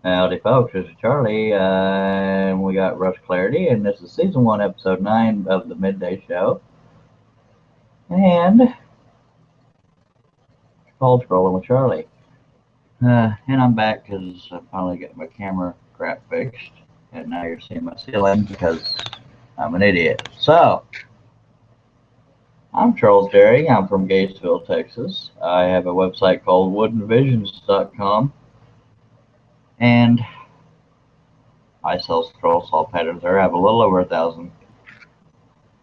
Howdy, folks. This is Charlie, and we got Rush Clarity, and this is Season 1, Episode 9 of the Midday Show. And it's called Scrolling with Charlie. And I'm back because I finally got my camera crap fixed, and now you're seeing my ceiling because I'm an idiot. So, I'm Charles Derry. I'm from Gatesville, Texas. I have a website called woodenvisions.com, and I sell scroll saw patterns there. I have a little over 1,000.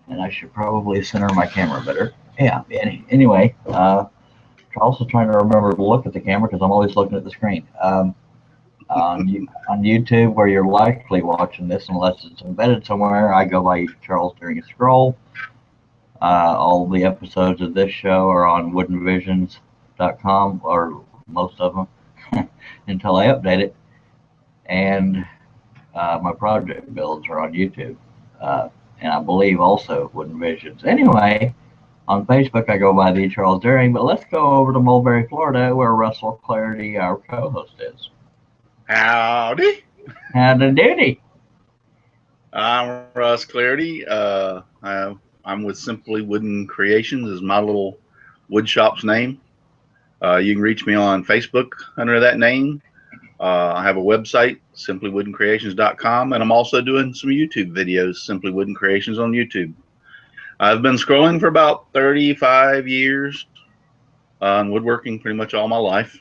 And I should probably center my camera better. Yeah, anyway, also trying to remember to look at the camera because I'm always looking at the screen. On YouTube, where you're likely watching this, unless it's embedded somewhere, I go by Charles During a Scroll. All the episodes of this show are on woodenvisions.com, or most of them, until I update it. And my project builds are on YouTube. And I believe also Wooden Visions. Anyway, on Facebook I go by the Charles Daring, but let's go over to Mulberry, Florida, where Russell Clarity, our co-host, is. Howdy. Howdy doody. I'm Russ Clarity. I'm with Simply Wooden Creations is my little wood shop's name. You can reach me on Facebook under that name. I have a website, simplywoodencreations.com, and I'm also doing some YouTube videos, Simply Wooden Creations on YouTube. I've been scrolling for about 35 years on woodworking pretty much all my life.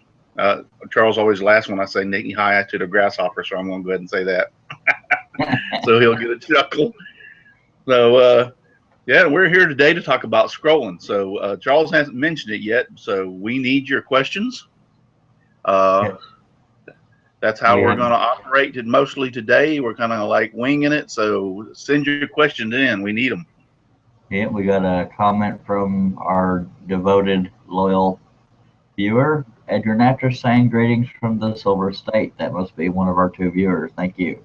Charles always laughs when I say knee high to the grasshopper, so I'm going to go ahead and say that. So he'll get a chuckle. So, yeah, we're here today to talk about scrolling. So Charles hasn't mentioned it yet, so we need your questions. That's how we're going to operate mostly today. We're kind of like winging it, so send your questions in. We need them. Yeah, we got a comment from our devoted, loyal viewer, Edgar Natras, saying greetings from the Silver State. That must be one of our 2 viewers. Thank you.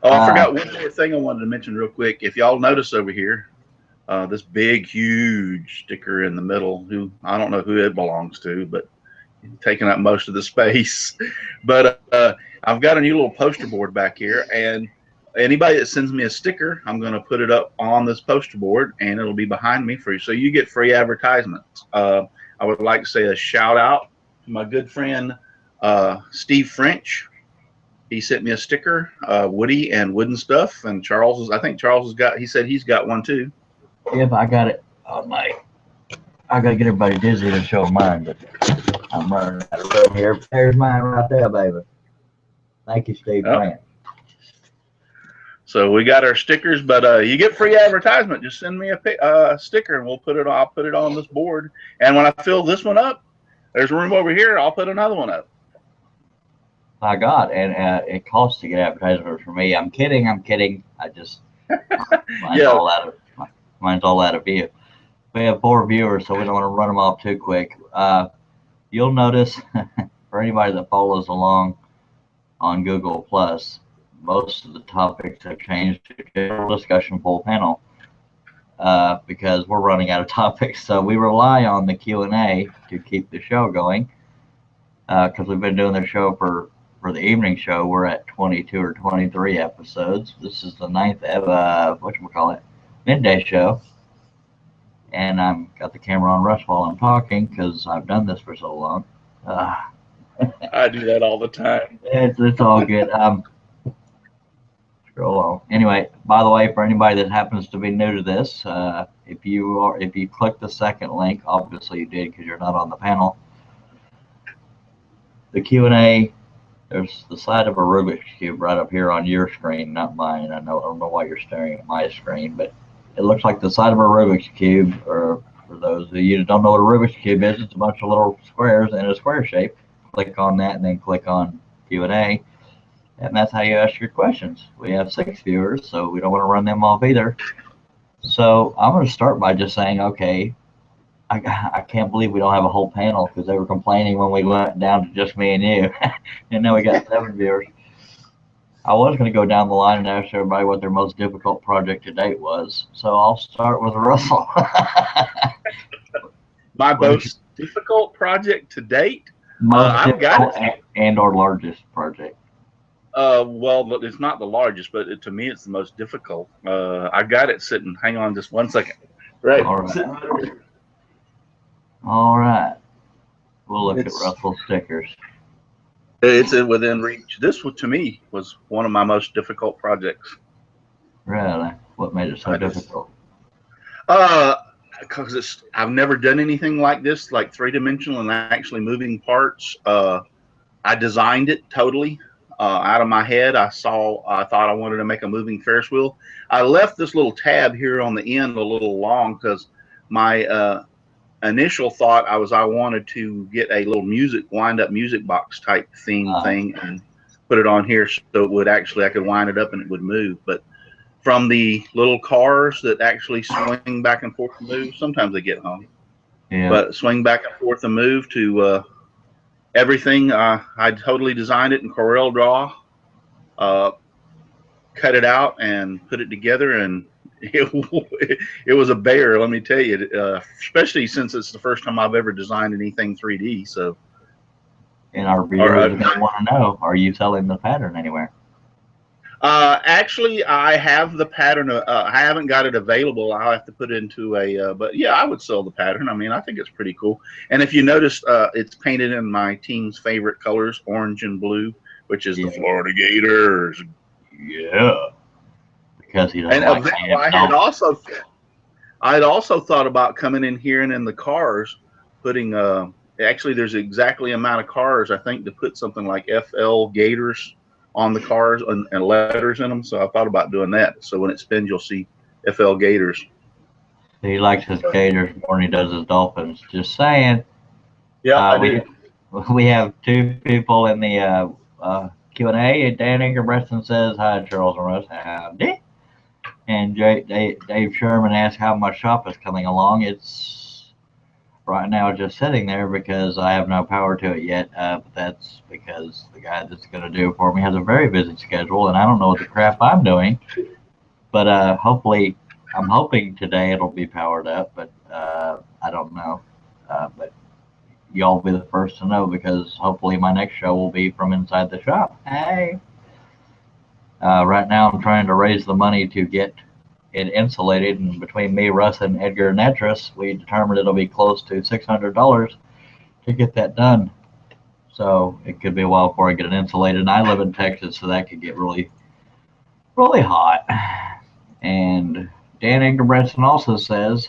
Oh, I forgot one more thing I wanted to mention real quick. If y'all notice over here, this big, huge sticker in the middle, I don't know who it belongs to, but taking up most of the space. But I've got a new little poster board back here, and anybody that sends me a sticker, I'm going to put it up on this poster board, and it'll be behind me free. So you get free advertisements. I would like to say a shout out to my good friend Steve French. He sent me a sticker, Woody and wooden stuff, and I think Charles has got. He said he's got one too. Yep, I got it on my. I gotta get everybody dizzy to show mine, but I'm running out of room here. There's mine right there, baby. Thank you, Steve Grant. So we got our stickers, but you get free advertisement. Just send me a sticker, and I'll put it on this board. And when I fill this one up, there's room over here. I'll put another one up. My God, and it costs to get advertisements for me. I'm kidding. I just mine's all out of view. We have 4 viewers, so we don't want to run them off too quick. You'll notice, for anybody that follows along on Google Plus, most of the topics have changed to general discussion full panel because we're running out of topics. So we rely on the Q&A to keep the show going because we've been doing the show for the evening show. We're at 22 or 23 episodes. This is the 9th midday show. And I've got the camera on Russ while I'm talking because I've done this for so long. I do that all the time. It's all good. Scroll on. Anyway, by the way, for anybody that happens to be new to this, if you click the second link, obviously you did because you're not on the panel. The Q&A, there's the side of a Rubik's Cube right up here on your screen, not mine. I don't know why you're staring at my screen, but it looks like the side of a Rubik's Cube, or for those of you that don't know what a Rubik's Cube is, it's a bunch of little squares in a square shape. Click on that and then click on Q&A, and that's how you ask your questions. We have 6 viewers, so we don't want to run them off either. So I'm going to start by just saying, okay, I can't believe we don't have a whole panel because they were complaining when we went down to just me and you, and now we got 7 viewers. I was going to go down the line and ask everybody what their most difficult project to date was. So I'll start with Russell. My most difficult project to date? Most difficult and or largest project. Well, it's not the largest, but to me, it's the most difficult. I got it sitting. Hang on, just 1 second. Right, All right. sitting right over here. All right. We'll look at It's Russell's stickers. it's within reach. This, to me, was one of my most difficult projects. Really? What made it so difficult? Because I've never done anything like this, like three-dimensional and actually moving parts. I designed it totally out of my head. I thought I wanted to make a moving Ferris wheel. I left this little tab here on the end a little long because my initial thought I wanted to get a little wind up music box type theme thing and put it on here so it would actually, I could wind it up and it would move. But from the little cars that actually swing back and forth and move, sometimes they get hung. Yeah. But swing back and forth and move to everything. I totally designed it in Corel Draw, cut it out and put it together, and it was a bear, let me tell you, especially since it's the first time I've ever designed anything 3D. So, and our viewers are going to want to know, are you selling the pattern anywhere? Actually, I have the pattern. I haven't got it available. I'll have to put it into a, but yeah, I would sell the pattern. I mean, I think it's pretty cool. And if you notice, it's painted in my team's favorite colors, orange and blue, which is the Florida Gators. Yeah. Because he doesn't like I had also thought about coming in here and in the cars, putting, actually there's exactly amount of cars, I think, to put something like FL Gators on the cars and letters in them. So I thought about doing that. So when it spins, you'll see FL Gators. He likes his Gators more than he does his Dolphins. Just saying. Yeah, we have two people in the Q&A. Dan Ingerbretson says, hi, Charles and Russ. Howdy. And Dave Sherman asks how my shop is coming along. It's right now just sitting there because I have no power to it yet. But that's because the guy that's going to do it for me has a very busy schedule, and I don't know what the crap I'm doing. But hopefully, I'm hoping today it'll be powered up, but I don't know. But y'all will be the first to know because hopefully my next show will be from inside the shop. Hey! Right now I'm trying to raise the money to get it insulated, and between me, Russ, and Edgar Netris, we determined it'll be close to $600 to get that done. So it could be a while before I get it insulated. And I live in Texas, so that could get really, really hot. And Dan Ingerbretson also says,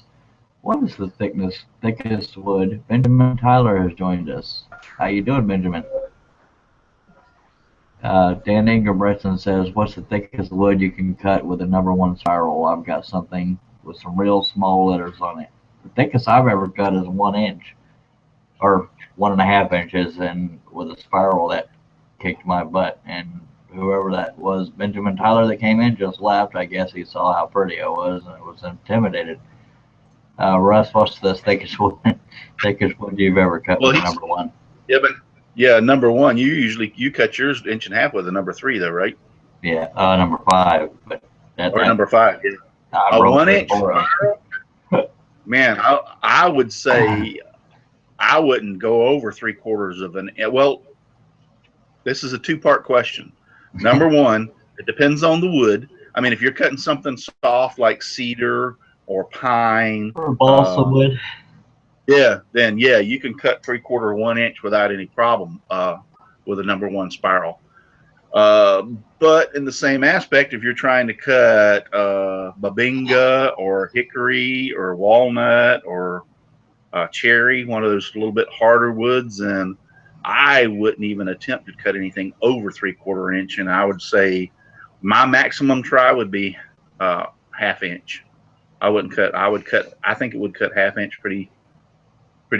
what is the thickest wood? Benjamin Tyler has joined us. How you doing, Benjamin? Dan Ingerbretson says, what's the thickest wood you can cut with a #1 spiral? I've got something with some real small letters on it. The thickest I've ever cut is 1 inch or 1.5 inches, and with a spiral that kicked my butt. And whoever that was, Benjamin Tyler, that came in, just left. I guess he saw how pretty I was and was intimidated. Russ, what's the thickest wood you've ever cut with #1? Yeah, but yeah, #1. You cut yours 1.5 inches with a #3 though, right? Yeah, #5. But or #5. Yeah. A 1 inch spiral. Man, I would say I wouldn't go over 3/4 of an. Well, this is a two-part question. #1, it depends on the wood. I mean, if you're cutting something soft like cedar or pine or balsa wood, then you can cut 3/4 1 inch without any problem with a #1 spiral. But in the same aspect, if you're trying to cut babinga or hickory or walnut or cherry, one of those little bit harder woods, then I wouldn't even attempt to cut anything over 3/4 inch. And I would say my maximum try would be 1/2 inch. I wouldn't cut. I think it would cut 1/2 inch pretty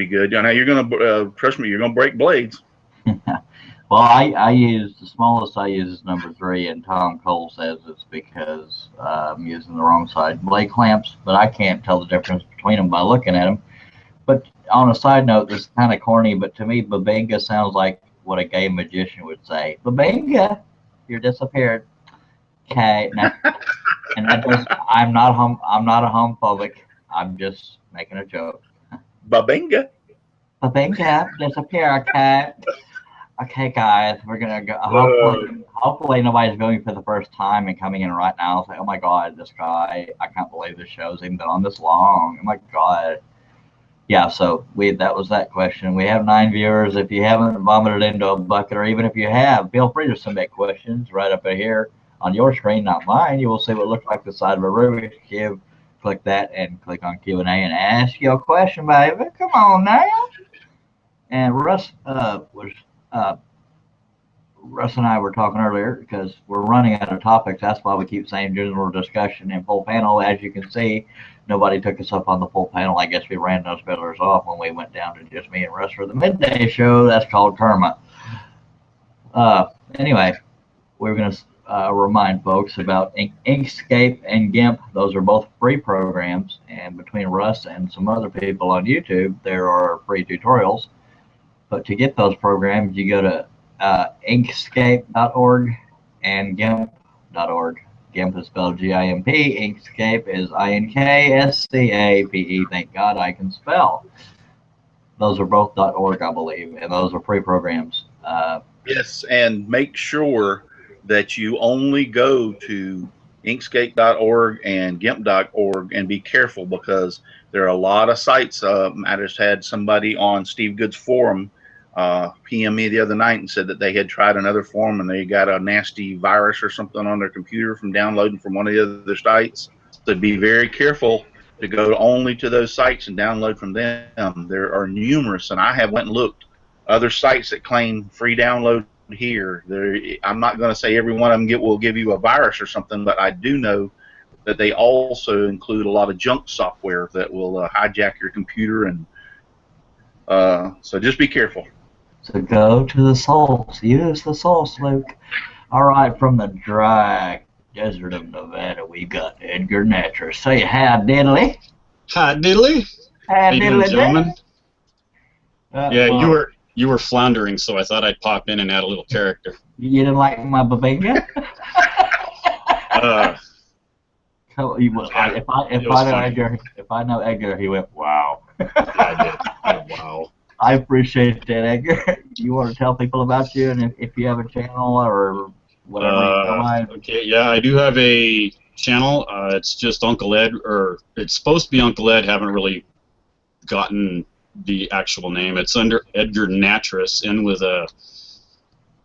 good. Now you're gonna trust me. You're gonna break blades. Well, I use the smallest I use is #3, and Tom Cole says it's because I'm using the wrong side blade clamps, but I can't tell the difference between them by looking at them. But on a side note, this is kind of corny, but to me, babinga sounds like what a gay magician would say. Babinga, you're disappeared. Okay, now, and that does. I'm not a homophobic. I'm just making a joke. Babinga. Babinga, disappear. Okay. Okay, guys, we're gonna go. Hopefully, nobody's viewing for the first time and coming in right now. Say, oh my God, this guy! I can't believe this show's even been on this long. Oh my God. Yeah, so that was that question. We have 9 viewers. If you haven't vomited into a bucket, or even if you have, feel free to submit questions right up here on your screen, not mine. You will see what looks like the side of a Rubik's Cube. Click that and click on Q&A and ask your question, baby. Come on now. And Russ Russ and I were talking earlier because we're running out of topics. That's why we keep saying general discussion and full panel. As you can see, nobody took us up on the full panel. I guess we ran those fillers off when we went down to just me and Russ for the midday show. That's called karma. Anyway, we're going to remind folks about Inkscape and GIMP. Those are both free programs. And between Russ and some other people on YouTube, there are free tutorials. But to get those programs, you go to inkscape.org and gimp.org. GIMP is spelled G-I-M-P. Inkscape is I-N-K-S-C-A-P-E. Thank God I can spell. Those are both .org, I believe, and those are free programs. Yes, and make sure that you only go to inkscape.org and gimp.org, and be careful because there are a lot of sites. I just had somebody on Steve Good's forum PM me the other night and said that they had tried another forum and they got a nasty virus or something on their computer from downloading from one of the other sites. So be very careful to go only to those sites and download from them. There are numerous, and I have went and looked, other sites that claim free download here. I'm not going to say every one of them will give you a virus or something, but I do know that they also include a lot of junk software that will hijack your computer, and so just be careful. So go to the source. Use the source, Luke. All right, from the dry desert of Nevada, we got Edgar Natras. Say hi, diddly. Hi, diddly. Hi, diddly, gentlemen. Yeah, well, you were floundering, so I thought I'd pop in and add a little character. You didn't like my babinga? If I know Edgar, he went, wow. Yeah, I did. Oh, wow. I appreciate that, Edgar. You want to tell people about you, and if you have a channel or whatever. Okay, yeah, I do have a channel. It's just Uncle Ed, or it's supposed to be Uncle Ed. Haven't really gotten the actual name. It's under Edgar Natras, and with a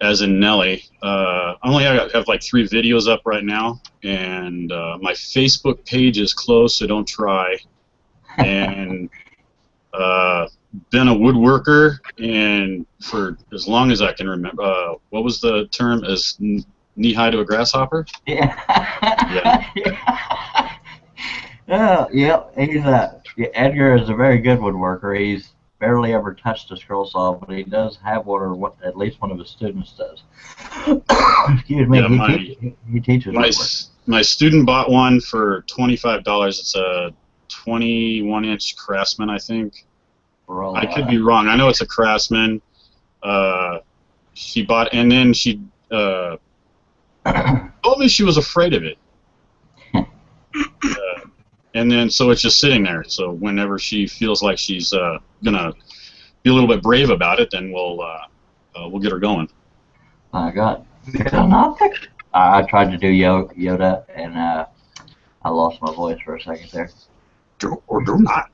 as in Nelly. I only have like 3 videos up right now, and my Facebook page is closed, so don't try. And been a woodworker, and for as long as I can remember. What was the term? As knee-high to a grasshopper? Yeah. Yeah. Edgar is a very good woodworker. He's barely ever touched a scroll saw, but he does have one, or at least one of his students does. Excuse me. Yeah, he teaches. My student bought one for $25. It's a 21-inch Craftsman, I think. I could be wrong. I know it's a Craftsman. She bought, and then she told me she was afraid of it. And then, so it's just sitting there. So whenever she feels like she's gonna be a little bit brave about it, then we'll get her going. My God, I tried to do Yoda, and I lost my voice for a second there. Do not.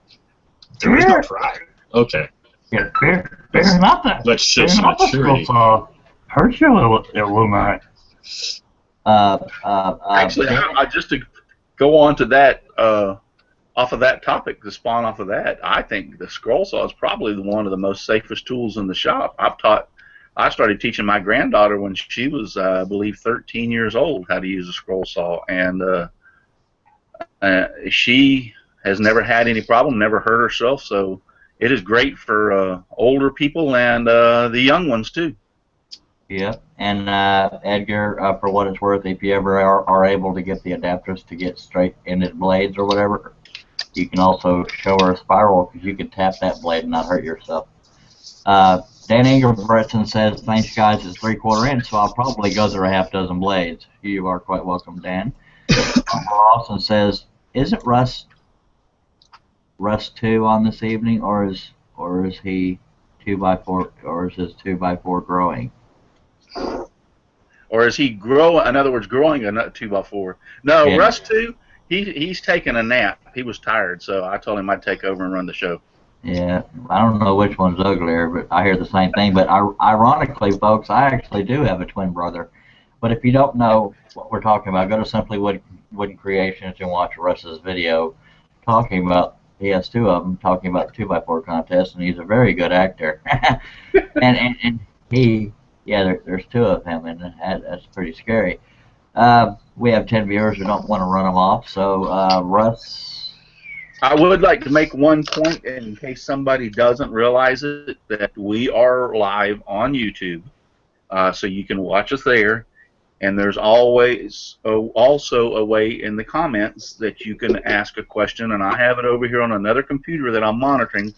There is no try. Okay. Yeah, fear nothing. Let's show some maturity. Hurt you, it will not. Actually, just to go on to that, off of that topic, to spawn off of that, I think the scroll saw is probably one of the most safest tools in the shop. I started teaching my granddaughter when she was, I believe, 13 years old how to use a scroll saw, and she has never had any problem, never hurt herself, so it is great for older people and the young ones too. Yeah, and Edgar, for what it's worth, if you ever are able to get the adapters to get straight-ended blades or whatever, you can also show her a spiral, because you can tap that blade and not hurt yourself. Dan Ingerbretson says, thanks guys, it's 3/4 inch, so I'll probably go through a half dozen blades. You are quite welcome, Dan. Lawson says, isn't Russ 2 on this evening, or is he 2x4, or is his 2x4 growing? Or is he growing? In other words, growing a 2x4? No, Yeah. Russ too. He's taking a nap. He was tired, so I told him I'd take over and run the show. Yeah, I don't know which one's uglier, but I hear the same thing. But ironically, folks, I actually do have a twin brother. But if you don't know what we're talking about, go to Simply Wooden Creations and watch Russ's video talking about. He has two of them talking about the 2x4 contest, and he's a very good actor. and he, yeah, there's two of him, and that's pretty scary. We have 10 viewers who don't want to run them off. So, Russ. I would like to make one point in case somebody doesn't realize it, that we are live on YouTube, so you can watch us there. And there's always also a way in the comments that you can ask a question, and I have it over here on another computer that I'm monitoring.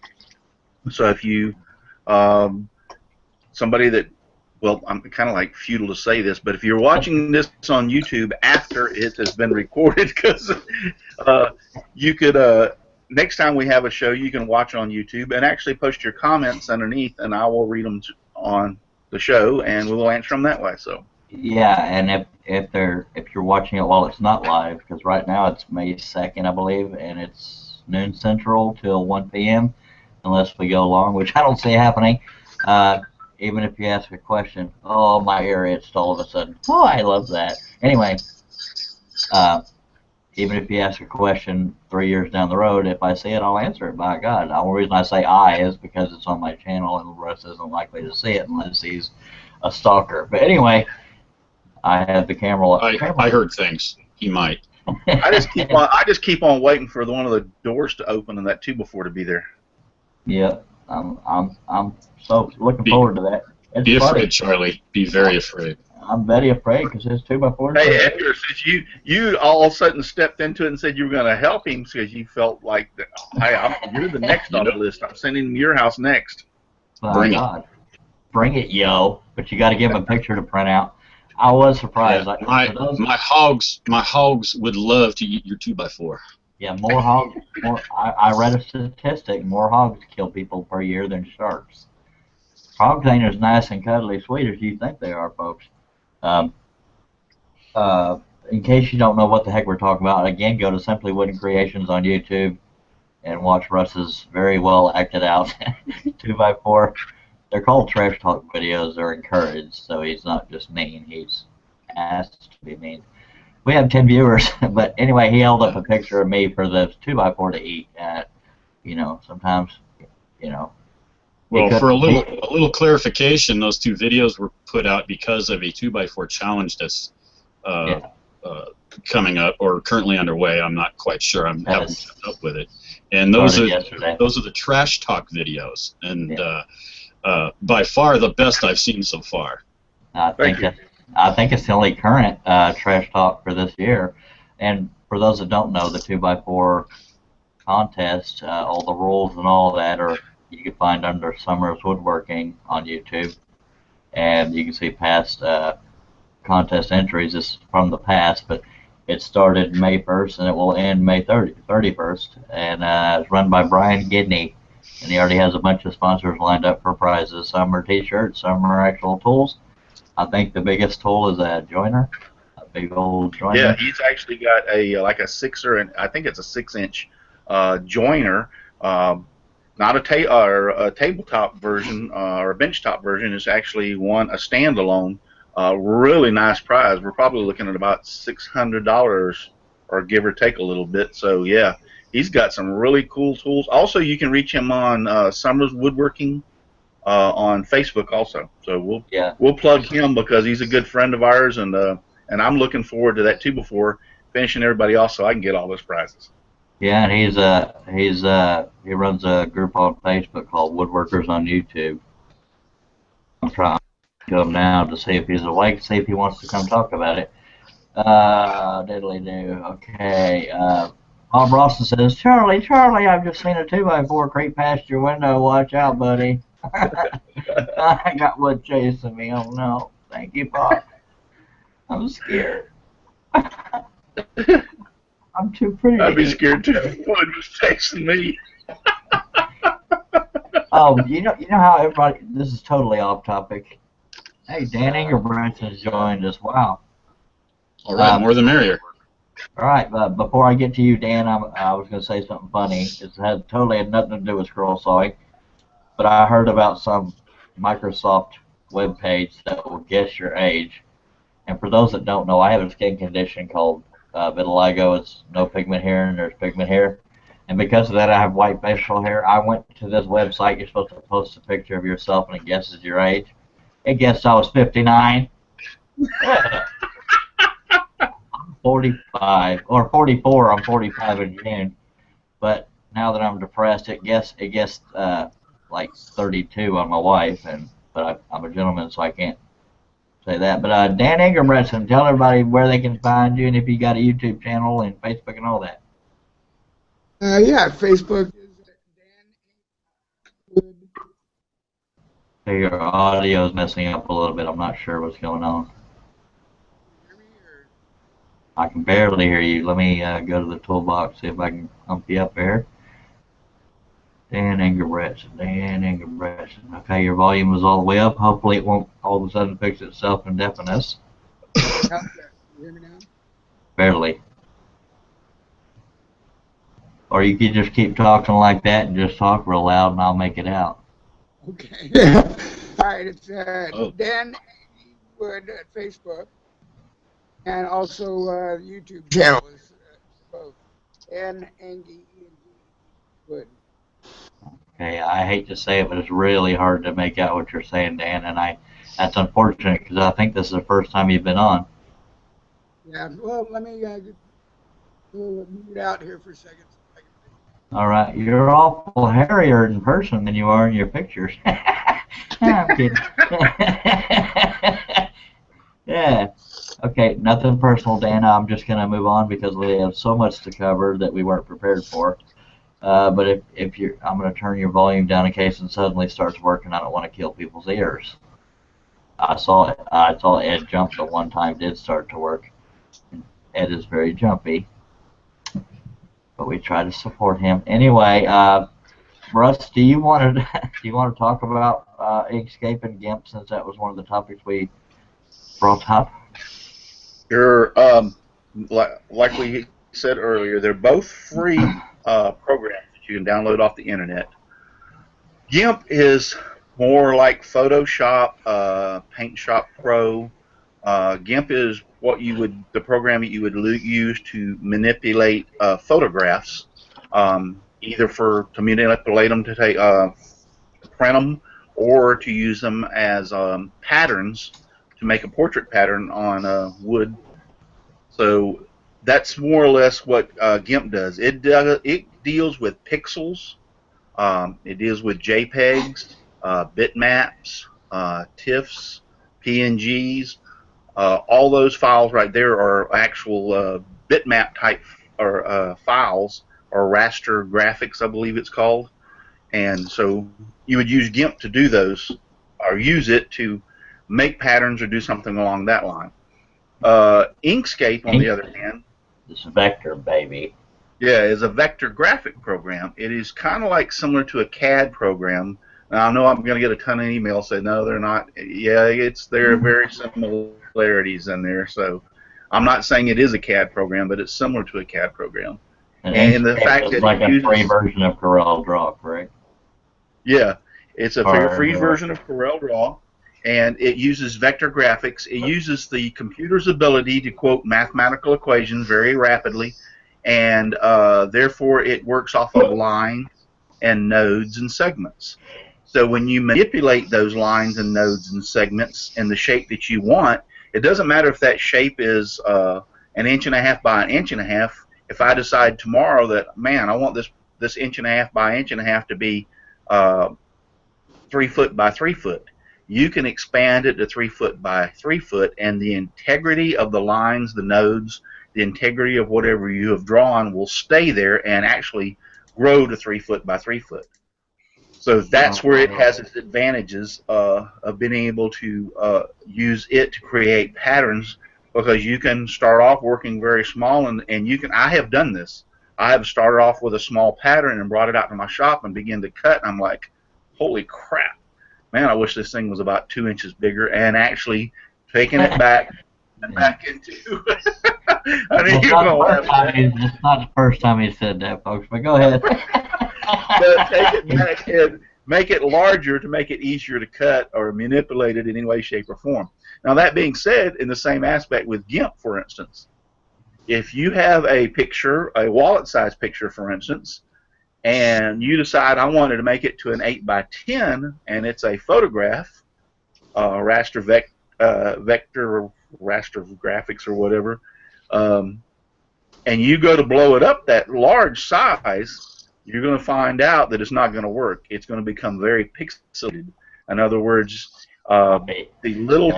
So if you, somebody that, well, I'm kind of like futile to say this, but if you're watching this on YouTube after it has been recorded, because you could, next time we have a show, you can watch on YouTube and actually post your comments underneath, and I will read them on the show, and we will answer them that way. So. Yeah, and if you're watching it while it's not live, because right now it's May 2nd, I believe, and it's noon Central till 1 p.m. unless we go long, which I don't see happening. Even if you ask a question, oh, my ear itched all of a sudden. Oh, I love that. Anyway, even if you ask a question 3 years down the road, if I see it, I'll answer it, by God. The only reason I say I is because it's on my channel, and Russ isn't likely to see it unless he's a stalker. But anyway, I have the camera. I heard things. He might. I just keep on waiting for one of the doors to open and that 2x4 to be there. Yeah, I'm so looking forward to that. It's be funny. Afraid, Charlie. Be very afraid. I'm very afraid because it's 2x4. Hey, Edgar, since you all of a sudden stepped into it and said you were going to help him because you felt like, hey, you're the next on the list. I'm sending him to your house next. Bring it. Bring it, yo! But you got to give him a picture to print out. I was surprised. Yeah, my hogs would love to eat your 2x4. Yeah, more hogs. I read a statistic: more hogs kill people per year than sharks. Hogs ain't as nice and cuddly sweet as you think they are, folks. In case you don't know what the heck we're talking about, again, go to Simply Wooden Creations on YouTube and watch Russ's very well acted out 2x4. They're called trash talk videos. They're encouraged, so he's not just mean. He's asked to be mean. We have 10 viewers, but anyway, he held up a picture of me for the 2x4 to eat. Sometimes, Well, for a little clarification, those two videos were put out because of a 2x4 challenge that's coming up or currently underway. I'm not quite sure. I haven't kept up with it. And those are the trash talk videos, and by far the best I've seen so far. I think it's the only current trash talk for this year. And for those that don't know, the 2x4 contest, all the rules and all that you can find under Summers Woodworking on YouTube, and you can see past contest entries. This is from the past, but it started May 1st and it will end May 31st, and it's run by Brian Gidney, and he already has a bunch of sponsors lined up for prizes. Some are t-shirts, some are actual tools. I think the biggest tool is a joiner, a big old joiner. Yeah, he's actually got like a 6-inch joiner. Not a tabletop version or a benchtop version. It's actually a standalone. Really nice prize. We're probably looking at about $600 or give or take a little bit. So yeah, he's got some really cool tools. Also, you can reach him on Summers Woodworking on Facebook also. So we'll plug him because he's a good friend of ours, and I'm looking forward to that too before finishing everybody off so I can get all those prizes. Yeah, and he runs a group on Facebook called Woodworkers on YouTube. I'm trying to him now to see if he's awake, see if he wants to come talk about it. Diddly-do. Okay. Bob Rawson says, Charlie, I've just seen a 2x4 creep past your window. Watch out, buddy. I got wood chasing me. Oh, no. Thank you, Bob. I'm scared. I'm too pretty. I'd be scared too. Wood was chasing me. Oh, you know how everybody. This is totally off topic. Hey, Dan Ingerbrandt has joined us. Wow. All right, more the merrier. All right, but before I get to you, Dan, I was going to say something funny. Totally had nothing to do with scroll sawing, but I heard about some Microsoft web page that will guess your age. And for those that don't know, I have a skin condition called vitiligo. It's no pigment hair, and there's pigment hair. And because of that, I have white facial hair. I went to this website. You're supposed to post a picture of yourself, and it guesses your age. It guessed I was 59. 45 or 44. I'm 45 in June. But now that I'm depressed, it guessed like 32 on my wife, but I'm a gentleman, so I can't say that. But Dan Ingerbretson, tell everybody where they can find you and if you got a YouTube channel and Facebook and all that. Yeah, Facebook is Dan. Hey, your audio is messing up a little bit. I'm not sure what's going on. I can barely hear you. Let me go to the toolbox, see if I can pump you up there. Dan Ingerbretson, Dan Ingerbretson. Okay, your volume is all the way up. Hopefully it won't all of a sudden fix itself and deafen us. You hear me now? Barely. Or you could just keep talking like that and just talk real loud and I'll make it out. Okay. All right, it's Dan Wood at Facebook, and also YouTube channel is both Dan Angie Wood. Okay, I hate to say it, but it's really hard to make out what you're saying, Dan, and that's unfortunate because I think this is the first time you've been on. Yeah, well, let me mute out here for a second. All right, you're awful hairier in person than you are in your pictures. I'm kidding. Yeah. Okay, nothing personal, Dana. I'm just going to move on because we have so much to cover that we weren't prepared for. But if you're, I'm going to turn your volume down in case it suddenly starts working. I don't want to kill people's ears. I saw Ed jump the one time. It did start to work. Ed is very jumpy, but we try to support him anyway. Russ, do you want to talk about Inkscape and GIMP since that was one of the topics we brought up? Sure. Like we said earlier, they're both free programs that you can download off the internet. GIMP is more like Photoshop, Paint Shop Pro. GIMP is the program that you would use to manipulate photographs, either to manipulate them to print them, or to use them as patterns to make a portrait pattern on wood. So that's more or less what GIMP does. It deals with pixels. It deals with JPEGs, bitmaps, TIFFs, PNGs. All those files right there are actual bitmap type or files, or raster graphics, I believe it's called. And so you would use GIMP to do those, or use it to make patterns or do something along that line. Inkscape, on the other hand, this vector baby. Yeah, is a vector graphic program. It is kind of like similar to a CAD program. Now, I know I'm going to get a ton of emails saying no, they're not. Yeah, there are very similarities in there. So I'm not saying it is a CAD program, but it's similar to a CAD program. And the fact that like a free version of Corel Draw, correct? Yeah, it's a free version of Corel Draw, and it uses vector graphics. It uses the computer's ability to quote mathematical equations very rapidly, and therefore it works off of lines and nodes and segments. So when you manipulate those lines and nodes and segments in the shape that you want, it doesn't matter if that shape is 1.5 inches by 1.5 inches. If I decide tomorrow that, man, I want this 1.5 inches by 1.5 inches to be 3 foot by 3 foot, you can expand it to 3 foot by 3 foot, and the integrity of the lines, the nodes, the integrity of whatever you have drawn will stay there and actually grow to 3 foot by 3 foot. So that's where it has its advantages of being able to use it to create patterns, because you can start off working very small, and you can. I have done this. I have started off with a small pattern and brought it out to my shop and began to cut, and I'm like, holy crap, man, I wish this thing was about 2 inches bigger, and actually taking it back into. I mean, you're gonna laugh at that. It's not the first time he said that, folks. But go ahead. But take it back and make it larger to make it easier to cut or manipulate it in any way, shape, or form. Now, that being said, in the same aspect with GIMP, for instance, if you have a picture, a wallet-sized picture, for instance, and you decide I wanted to make it to an 8x10, and it's a photograph, vector raster graphics or whatever, and you go to blow it up that large size, you're going to find out that it's not going to work. It's going to become very pixelated. In other words, the little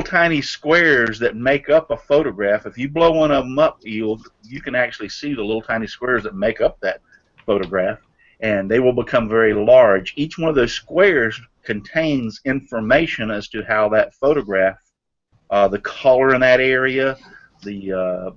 tiny squares that make up a photograph, if you blow one of them up, you can actually see the little tiny squares that make up that photograph, and they will become very large. Each one of those squares contains information as to how that photograph, the color in that area, the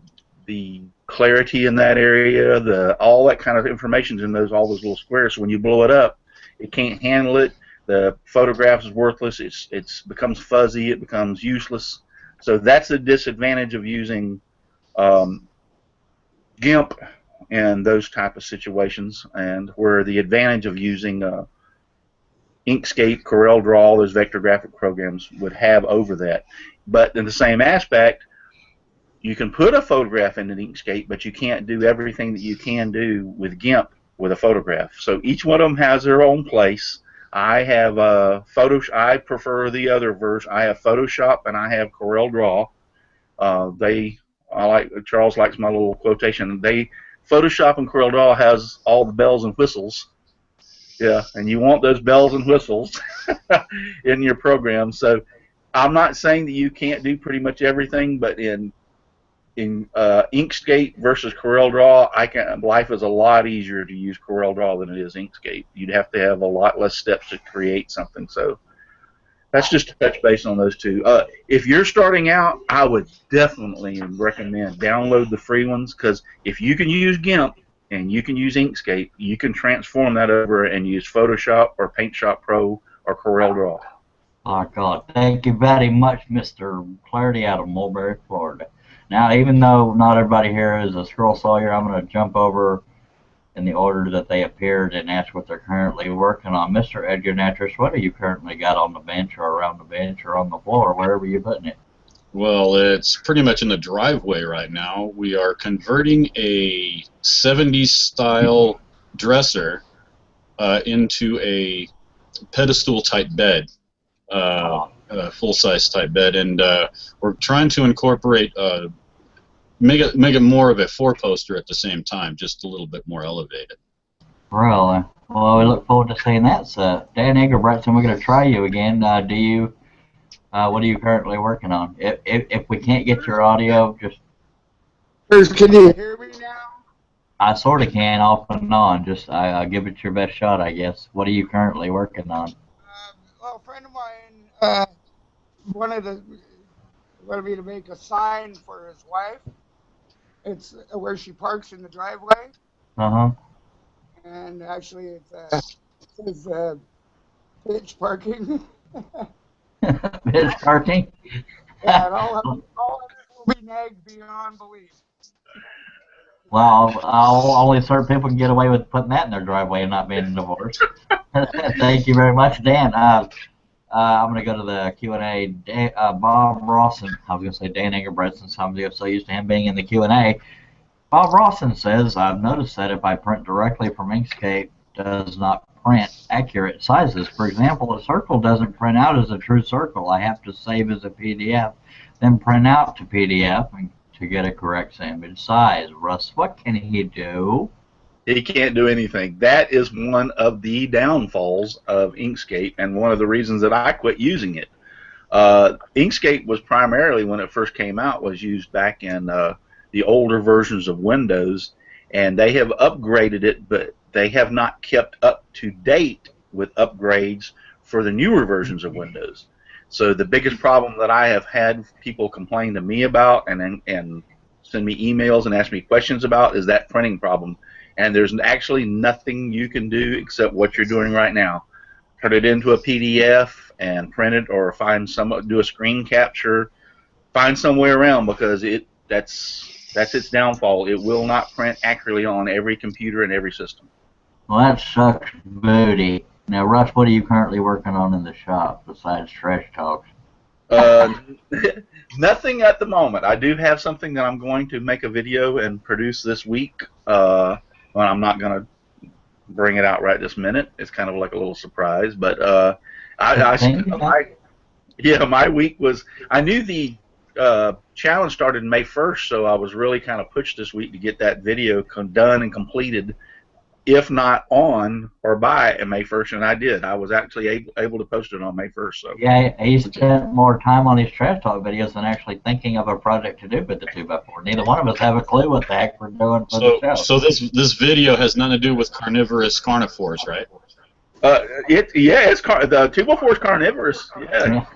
clarity in that area, all that kind of information is in all those little squares. So when you blow it up, it can't handle it. The photograph is worthless. It becomes fuzzy. It becomes useless. So that's the disadvantage of using GIMP in those type of situations, and where the advantage of using Inkscape, CorelDRAW, those vector graphic programs would have over that. But in the same aspect, you can put a photograph in an Inkscape, but you can't do everything that you can do with GIMP with a photograph. So each one of them has their own place. I have I prefer the other version. I have Photoshop and I have CorelDRAW. Charles likes my little quotation. Photoshop and CorelDRAW has all the bells and whistles. Yeah, and you want those bells and whistles in your program. So I'm not saying that you can't do pretty much everything, but in Inkscape versus CorelDRAW, life is a lot easier to use CorelDRAW than it is Inkscape. You'd have to have a lot less steps to create something. So that's just to touch base on those two. If you're starting out, I would definitely recommend download the free ones, because if you can use GIMP and you can use Inkscape, you can transform that over and use Photoshop or PaintShop Pro or CorelDRAW. Oh, God. Thank you very much, Mr. Clarity out of Mulberry, Florida. Now, even though not everybody here is a scroll sawyer, I'm going to jump over in the order that they appeared and ask what they're currently working on. Mr. Edgar Natras, what do you currently got on the bench or around the bench or on the floor, wherever you're putting it? Well, it's pretty much in the driveway right now. We are converting a 70s style dresser into a pedestal type bed, a full-size type bed, and we're trying to incorporate make it more of a four-poster at the same time, just a little bit more elevated. Really? Well, we look forward to seeing that. So, Dan Egerbretson, we're going to try you again. What are you currently working on? If we can't get your audio, just... Can you hear me now? I sort of can, off and on. Just I'll give it your best shot, I guess. What are you currently working on? Well, a friend of mine wanted me to make a sign for his wife. It's where she parks in the driveway. Uh-huh. And actually, it says pitch parking. Pitch parking? Yeah, and all of it will be nagged beyond belief. Well, only certain people can get away with putting that in their driveway and not being divorced. Thank you very much, Dan. I'm going to go to the Q&A. Bob Rawson, I was going to say Dan Egerbretson, so I'm so used to him being in the Q&A. Bob Rawson says, I've noticed that if I print directly from Inkscape, it does not print accurate sizes. For example, a circle doesn't print out as a true circle. I have to save as a PDF, then print out to PDF to get a correct image size. Russ, what can he do? He can't do anything. That is one of the downfalls of Inkscape, and one of the reasons that I quit using it. Inkscape was primarily, when it first came out, was used back in the older versions of Windows, and they have upgraded it, but they have not kept up to date with upgrades for the newer versions of Windows. So the biggest problem that I have had people complain to me about and send me emails and ask me questions about is that printing problem. and there's actually nothing you can do except what you're doing right now. Turn it into a PDF and print it, or do a screen capture, find some way around, because that's its downfall. It will not print accurately on every computer and every system. Well, that sucks booty. Now, Russ, what are you currently working on in the shop besides trash talks? Nothing at the moment. I do have something that I'm going to make a video and produce this week. Well, I'm not going to bring it out right this minute. It's kind of like a little surprise. But my week was, I knew the challenge started May 1st, so I was really kind of pushed this week to get that video done and completed, if not on or by May 1st, and I did. I was actually able to post it on May 1st. So. Yeah, he spent more time on these trash talk videos than actually thinking of a project to do with the 2x4. Neither one of us have a clue what the heck we're doing for the show. So this video has nothing to do with carnivorous carnivores, right? It's the 2x4 is carnivorous. Yeah.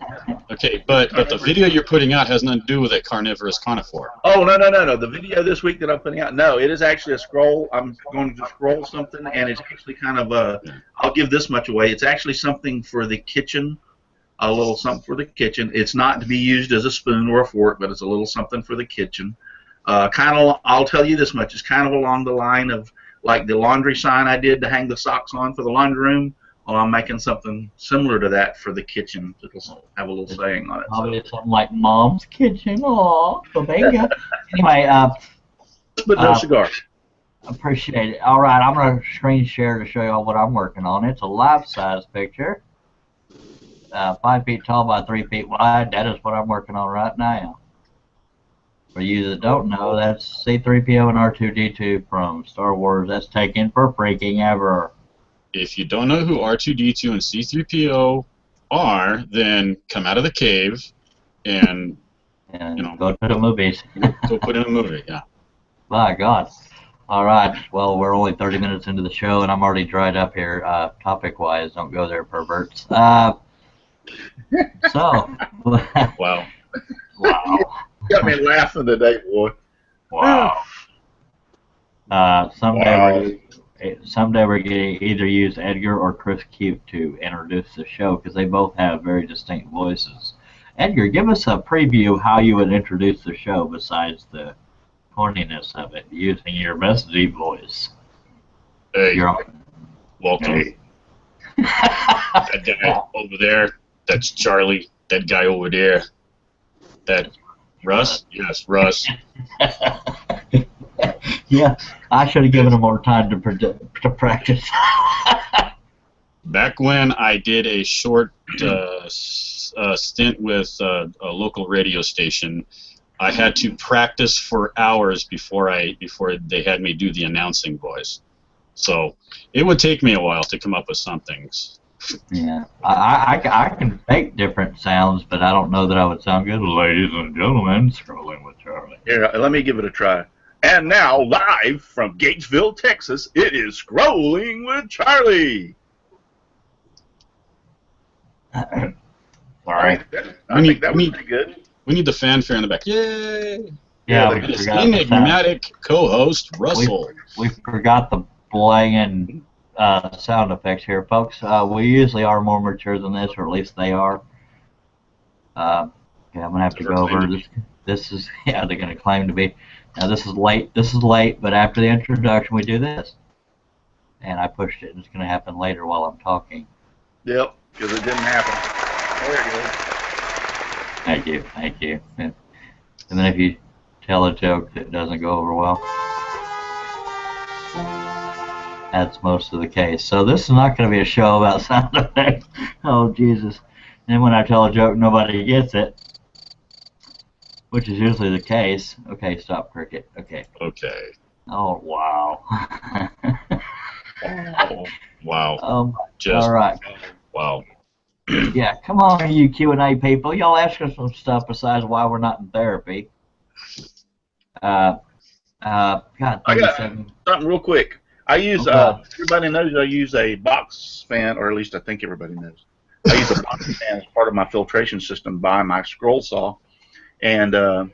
Okay, but the video you're putting out has nothing to do with a carnivorous carnivore. Oh, no. The video this week that I'm putting out, no, it is actually a scroll. I'm going to scroll something, and it's actually kind of I'll give this much away. It's actually something for the kitchen, a little something for the kitchen. It's not to be used as a spoon or a fork, but it's a little something for the kitchen. I'll tell you this much. It's kind of along the line of like the laundry sign I did to hang the socks on for the laundry room. Well, I'm making something similar to that for the kitchen. It'll have a little saying on it. Probably something like Mom's Kitchen. Aw, bingo. Anyway, but no cigar. Appreciate it. All right, I'm going to screen share to show you all what I'm working on. It's a life-size picture, 5 feet tall by 3 feet wide. That is what I'm working on right now. For you that don't know, that's C-3PO and R2-D2 from Star Wars. That's taken for freaking ever. If you don't know who R2-D2 and C-3PO are, then come out of the cave and go to the movies. Go put in a movie, yeah. My God. All right. Well, we're only 30 minutes into the show, and I'm already dried up here, topic-wise. Don't go there, perverts. Wow. Wow. You got me laughing today, boy. Wow. Someday we're going to either use Edgar or Chris Cute to introduce the show, because they both have very distinct voices. Edgar, give us a preview of how you would introduce the show besides the corniness of it, using your best deep voice. Hey, welcome. Hey. That guy over there, that's Charlie. That guy over there, that Russ? Yes, Russ. Yeah, I should have given him more time to practice. Back when I did a short stint with a local radio station, I had to practice for hours before they had me do the announcing voice. So it would take me a while to come up with some things. Yeah, I can make different sounds, but I don't know that I would sound good. Ladies and gentlemen, Scrolling with Charlie. Here, let me give it a try. And now, live from Gatesville, Texas, it is Scrolling with Charlie. Sorry. I think that was pretty good. We need the fanfare in the back. Yay! Yeah, we this enigmatic co-host, Russell. We forgot the blanging sound effects here, folks. We usually are more mature than this, or at least they are. I'm going to have to go over this. This is, they're going to claim to be. Now, this is late, but after the introduction, we do this. And I pushed it, and it's going to happen later while I'm talking. Yep, because it didn't happen. There it goes. Thank you. And then if you tell a joke that doesn't go over well, that's most of the case. So this is not going to be a show about sound effects. Oh, Jesus. And then when I tell a joke, nobody gets it. Which is usually the case. Okay, stop, Cricket. Okay. Oh, wow. Oh, wow. All right. Wow. Yeah, come on, you Q&A people. Y'all ask us some stuff besides why we're not in therapy. God, I got something real quick. I use, everybody knows I use a box fan, or at least I think everybody knows. I use a box fan as part of my filtration system by my scroll saw. And a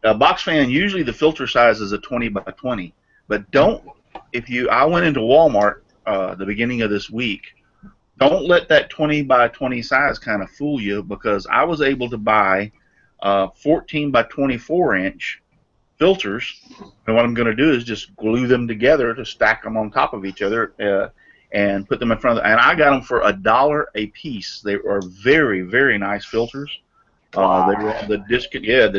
box fan, usually the filter size is a 20 by 20. But don't I went into Walmart the beginning of this week. Don't let that 20 by 20 size kind of fool you, because I was able to buy 14 by 24 inch filters, and what I'm going to do is just glue them together to stack them on top of each other and put them in front of and I got them for $1 a piece. They are very, very nice filters. Wow. They were on the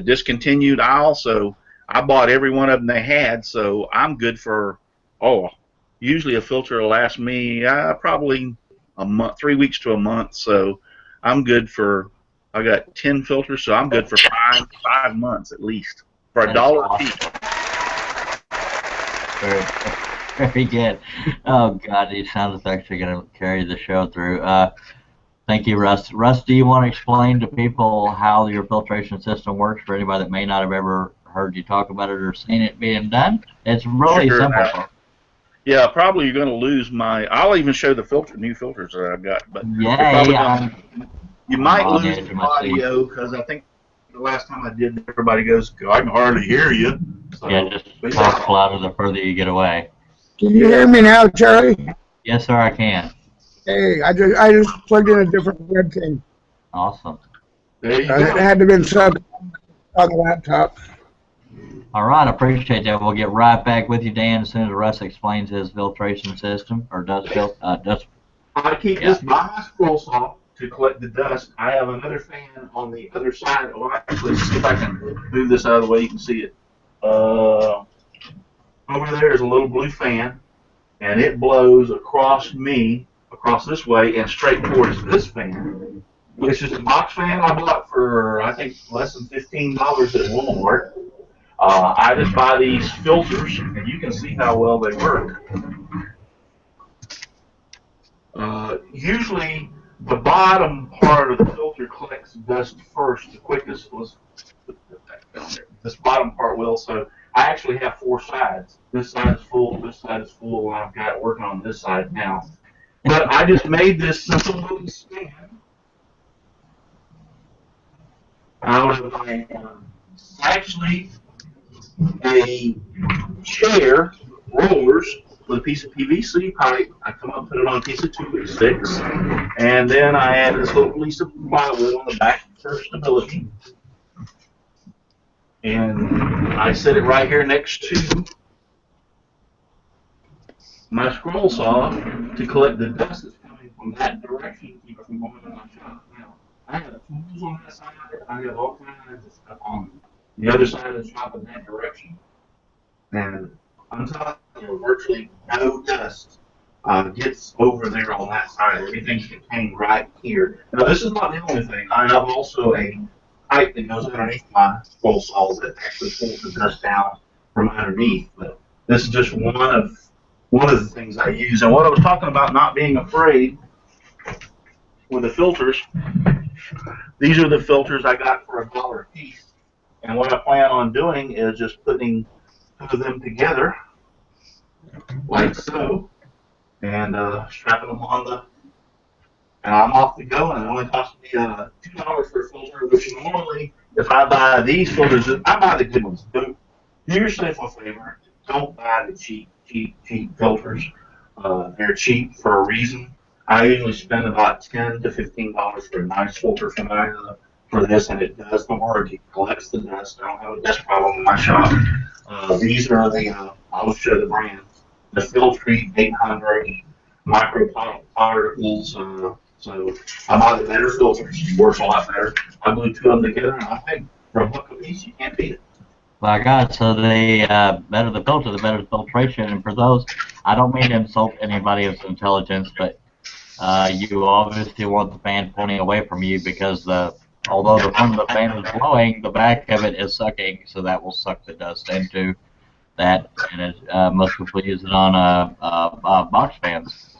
discontinued aisle, so I bought every one of them they had, so I'm good for, usually a filter will last me probably a month, 3 weeks to a month, so I'm good for, I got 10 filters, so I'm good for five months at least, for $1 a piece. Very good. Oh, God, these sound effects are going to carry the show through. Thank you, Russ. Russ, do you want to explain to people how your filtration system works for anybody that may not have ever heard you talk about it or seen it being done? It's really simple. Yeah, probably you're going to lose my. I'll even show the new filters that I've got, but you might lose the audio, because I think the last time I did, everybody goes, "I can hardly hear you." So, yeah, just talk louder the further you get away. Can you hear me now, Charlie? Yes, sir, I can. Hey, I just plugged in a different webcam. Awesome. There you go. It had to have been subbed on the laptop. All right, I appreciate that. We'll get right back with you, Dan, as soon as Russ explains his filtration system, or dust. I keep this by my scroll saw to collect the dust. I have another fan on the other side. Well, actually, see if I can move this out of the way you can see it. Over there is a little blue fan, and it blows across this way, and straight towards this fan, which is a box fan I bought for, I think, less than $15 at Walmart. I just buy these filters, and you can see how well they work. Usually, the bottom part of the filter collects dust first, the quickest. Let's put that down there. This bottom part will, so I actually have 4 sides. This side is full, this side is full, and I've got it working on this side now. But I just made this simple little stand out of actually a chair, rollers, with a piece of PVC pipe. I come up and put it on a piece of 2-inch sticks, and then I add this little piece of plywood on the back for stability. And I set it right here next to my scroll saw to collect the dust that's coming from that direction to keep it from going in my shop. Now, I have tools on that side. I have all kinds of stuff on the other side of the shop in that direction. And I'm telling you, virtually no dust gets over there on that side. Everything's contained right here. Now, this is not the only thing. I have also a pipe that goes underneath my scroll saw that actually pulls the dust down from underneath. But this is just one of the things I use. And what I was talking about not being afraid with the filters, these are the filters I got for $1 a piece. And what I plan on doing is just putting 2 of them together, like so, and strapping them on the, and I'm off to go, and it only cost me $2 for a filter, which normally, if I buy these filters, I buy the good ones. Do yourself a favor, don't buy the cheap filters. They're cheap for a reason. I usually spend about $10 to $15 for a nice filter for this, and it does the work. It collects the dust. I don't have a dust problem in my shop. These are the, I'll show the brands. The Filtrete 800 microparticles. So I buy the better filters. It works a lot better. I glue 2 of them together, and I think for $1 a piece, you can't beat it. My God, so the better the filter, the better the filtration. And for those, I don't mean to insult anybody's intelligence, but you obviously want the fan pointing away from you, because although the front of the fan is blowing, the back of it is sucking, so that will suck the dust into that. And most people use it on box fans.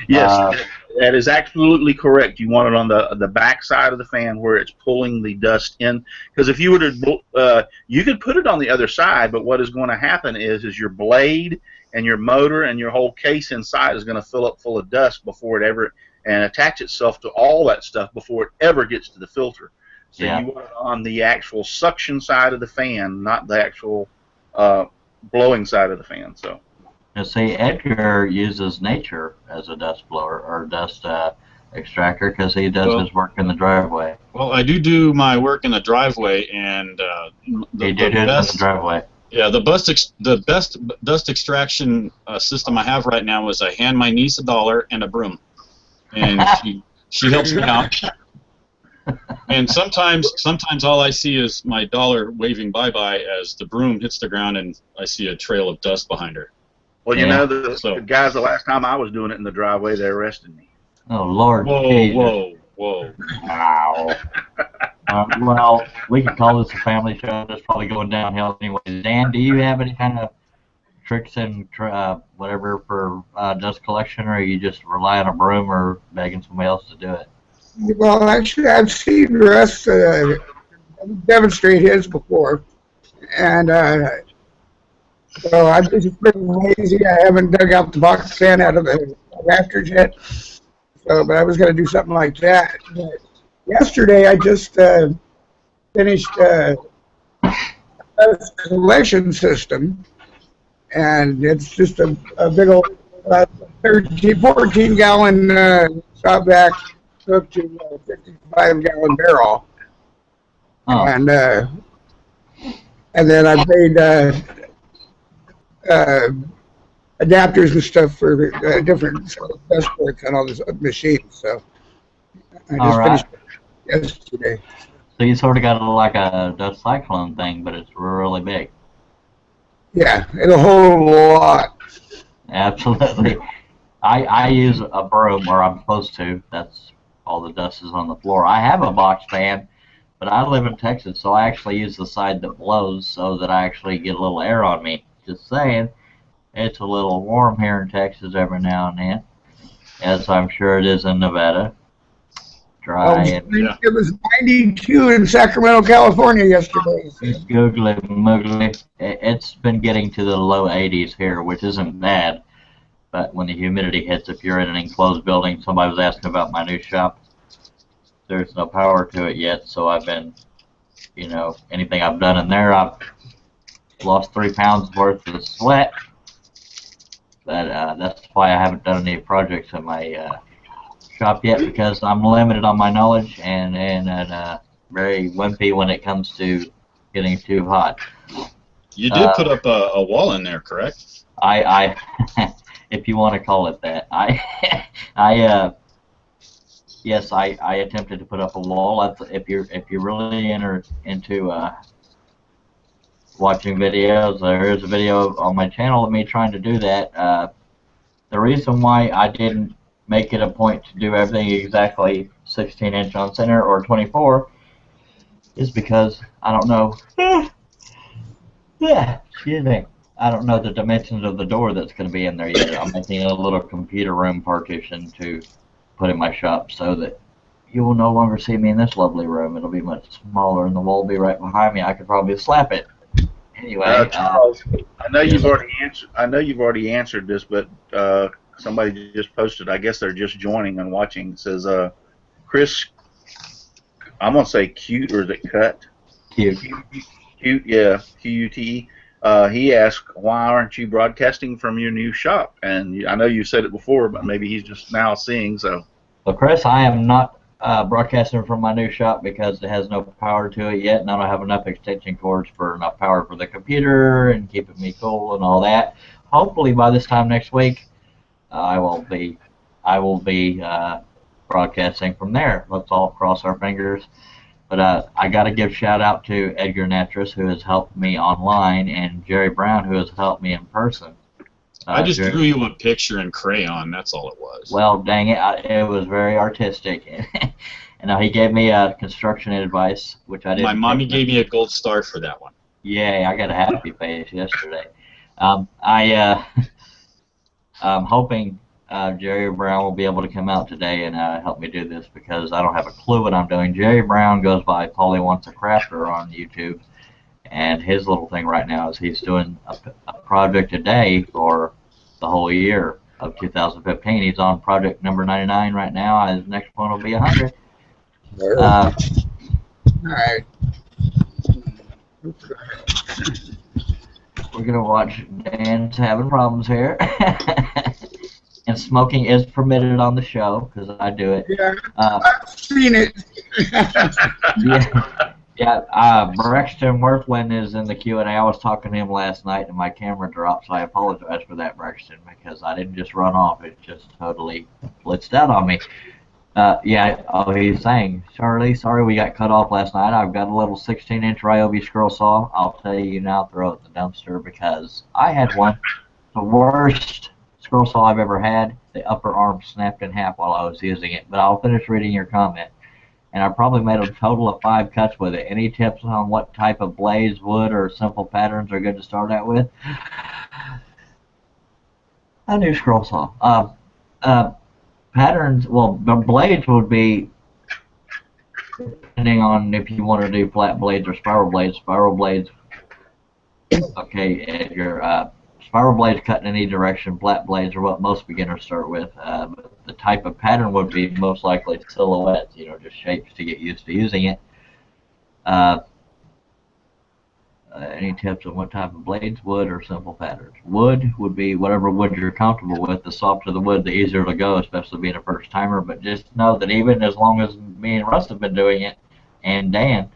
Yes, that is absolutely correct. You want it on the back side of the fan where it's pulling the dust in. Because if you were to, you could put it on the other side, but what is going to happen is your blade and your motor and your whole case inside is going to fill up full of dust before it ever, and attach itself to all that stuff before it ever gets to the filter. So you want it on the actual suction side of the fan, not the actual blowing side of the fan. So. Now, see, Edgar uses nature as a dust blower or dust extractor because he does his work in the driveway. Well, I do my work in the driveway, and He did his in the driveway. Yeah, the best dust extraction system I have right now is I hand my niece $1 and a broom, and she helps me out. And sometimes all I see is my dollar waving bye-bye as the broom hits the ground, and I see a trail of dust behind her. Well, you know, the guys, the last time I was doing it in the driveway, they arrested me. Oh, Lord. Whoa, Jesus. whoa. Wow. Well, we can call this a family show. That's probably going downhill anyway. Dan, do you have any kind of tricks and whatever for dust collection, or you just rely on a broom or begging somebody else to do it? Well, actually, I've seen Russ demonstrate his before, and so I've just been lazy. I haven't dug out the box fan out of the rafters yet. So, but I was going to do something like that. But yesterday, I just finished a collection system, and it's just a big old 14-gallon shop vac hooked to a 55-gallon barrel. Oh. And then I made adapters and stuff for different dust ports on all these machines. So I just finished it yesterday. So you sort of got like a dust cyclone thing, but it's really big. Yeah, it'll hold a lot. Absolutely. I use a broom, or I'm supposed to. That's all the dust is on the floor. I have a box fan, but I live in Texas, so I actually use the side that blows so that I actually get a little air on me. Just saying, it's a little warm here in Texas every now and then, as I'm sure it is in Nevada. Dry. It was 92 in Sacramento, California yesterday. Googly moogly. It's been getting to the low 80s here, which isn't bad. But when the humidity hits, if you're in an enclosed building, somebody was asking about my new shop. There's no power to it yet, so I've been, you know, anything I've done in there, I've lost 3 pounds worth of sweat. But that's why I haven't done any projects in my shop yet, because I'm limited on my knowledge and very wimpy when it comes to getting too hot. You did put up a wall in there, correct? I if you want to call it that. Yes, I attempted to put up a wall. If you're really into watching videos, there is a video on my channel of me trying to do that. The reason why I didn't make it a point to do everything exactly 16-inch on center or 24 is because I don't know. Excuse me. I don't know the dimensions of the door that's going to be in there yet. I'm making a little computer room partition to put in my shop so that you will no longer see me in this lovely room. It'll be much smaller, and the wall will be right behind me. I could probably slap it. Anyway, Charles, I know you've already answered this, but somebody just posted. I guess they're just joining and watching. It says, Chris, I'm gonna say cute, or is it cut? Cute. Cute, yeah, Qute. He asked, why aren't you broadcasting from your new shop? And I know you said it before, but maybe he's just now seeing. So, well, Chris, I am not broadcasting from my new shop because it has no power to it yet, and I don't have enough extension cords for enough power for the computer and keeping me cool and all that. Hopefully, by this time next week, I will be broadcasting from there. Let's all cross our fingers. But I got to give shout out to Edgar Natras, who has helped me online, and Jerry Brown, who has helped me in person. I just drew you a picture in crayon. That's all it was. Well, dang it, it was very artistic. And he gave me construction advice, which I didn't. My mommy gave me a gold star for that one. Yay, I got a happy face yesterday. I'm hoping Jerry Brown will be able to come out today and help me do this, because I don't have a clue what I'm doing. Jerry Brown goes by Paulie Wants a Crafter on YouTube, and his little thing right now is he's doing a project a day for the whole year of 2015. He's on project number 99 right now. His next one will be 100. All right. We're gonna watch Dan's having problems here. And smoking is permitted on the show because I do it. Yeah, I've seen it. Braxton Worthland is in the Q&A. I was talking to him last night and my camera dropped, so I apologize for that, Braxton, because I didn't just run off. It just totally blitzed out on me. He's saying, Charlie, sorry we got cut off last night. I've got a little 16-inch Ryobi scroll saw. I'll tell you now, throw it in the dumpster because I had one. The worst scroll saw I've ever had. The upper arm snapped in half while I was using it. But I'll finish reading your comment. And I probably made a total of 5 cuts with it. Any tips on what type of blades, wood, or simple patterns are good to start out with? A new scroll saw. Patterns, well, the blades would be depending on if you want to do flat blades or spiral blades. Spiral blades, okay, your spiral blades cut in any direction. Flat blades are what most beginners start with. But the type of pattern would be most likely silhouettes, just shapes to get used to using it. Any tips on what type of blades, wood, or simple patterns? Wood would be whatever wood you're comfortable with. The softer the wood, the easier to go, especially being a first timer. But just know that even as long as me and Russ have been doing it, and Dan,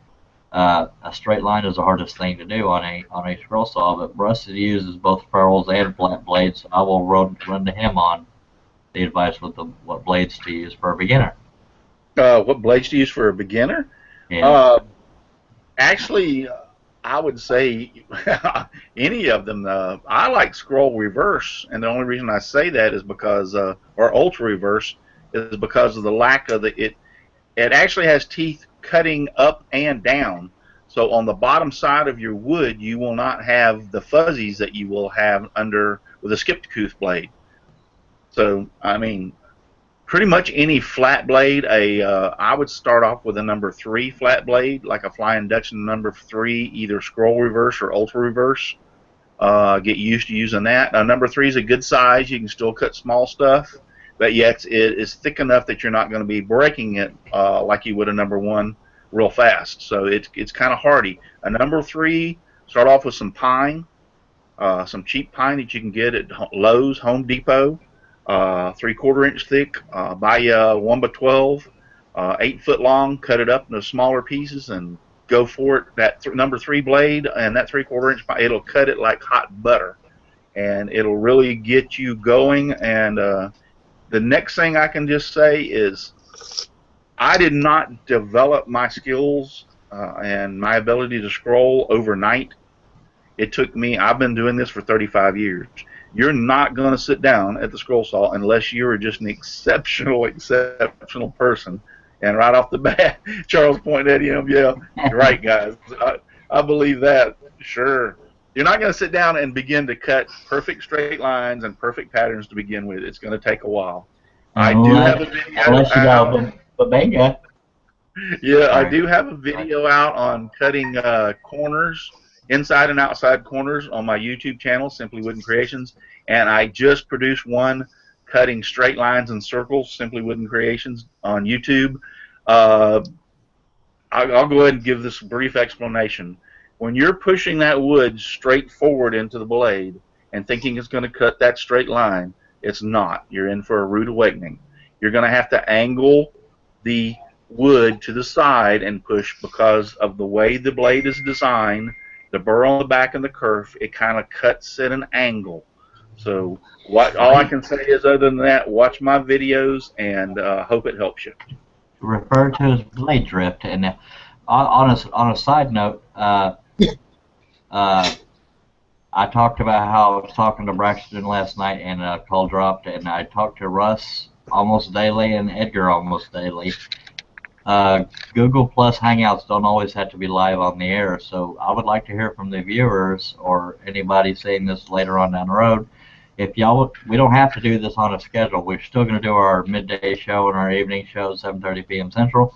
a straight line is the hardest thing to do on a scroll saw. But Russ uses both ferrules and flat blades, so I will run to him on the advice with what blades to use for a beginner. What blades to use for a beginner? Yeah. Actually, I would say any of them. I like scroll reverse, and the only reason I say that is because, or ultra reverse, is because of the lack of it. It actually has teeth cutting up and down. So on the bottom side of your wood, you will not have the fuzzies that you will have with a skipped tooth blade. So I mean, pretty much any flat blade. I would start off with a number 3 flat blade, like a Flying Dutchman number 3, either scroll reverse or ultra reverse. Get used to using that. Number 3 is a good size. You can still cut small stuff, but yet it is thick enough that you're not going to be breaking it like you would a number 1 real fast. So it's kind of hardy. A number 3, start off with some pine, some cheap pine that you can get at Lowe's, Home Depot. 3/4 inch thick, buy 1x12, 8 foot long, cut it up into smaller pieces and go for it. That number 3 blade and that 3/4 inch, it'll cut it like hot butter, and it'll really get you going. And the next thing I can just say is I did not develop my skills and my ability to scroll overnight. It took me, I've been doing this for 35 years. You're not going to sit down at the scroll saw unless you're just an exceptional person. And right off the bat, Charles pointed at him, yeah, you're right, guys. I believe that, sure. You're not going to sit down and begin to cut perfect straight lines and perfect patterns to begin with. It's going to take a while. I do have a video out. Yeah, I do have a video out on cutting corners, inside and outside corners, on my YouTube channel, Simply Wooden Creations, and I just produced one cutting straight lines and circles, Simply Wooden Creations, on YouTube. I'll go ahead and give this brief explanation. When you're pushing that wood straight forward into the blade and thinking it's going to cut that straight line, it's not. You're in for a rude awakening. You're going to have to angle the wood to the side and push, because of the way the blade is designed. The burr on the back and the kerf, it kind of cuts at an angle. So all I can say is, other than that, watch my videos and hope it helps you. Refer to as blade drift. And on a side note, I talked about how I was talking to Braxton last night and a call dropped, and I talked to Russ almost daily and Edgar almost daily. Google Plus Hangouts don't always have to be live on the air, so I would like to hear from the viewers or anybody seeing this later on down the road. If y'all, we don't have to do this on a schedule. We're still going to do our midday show and our evening show at 7:30 p.m. Central.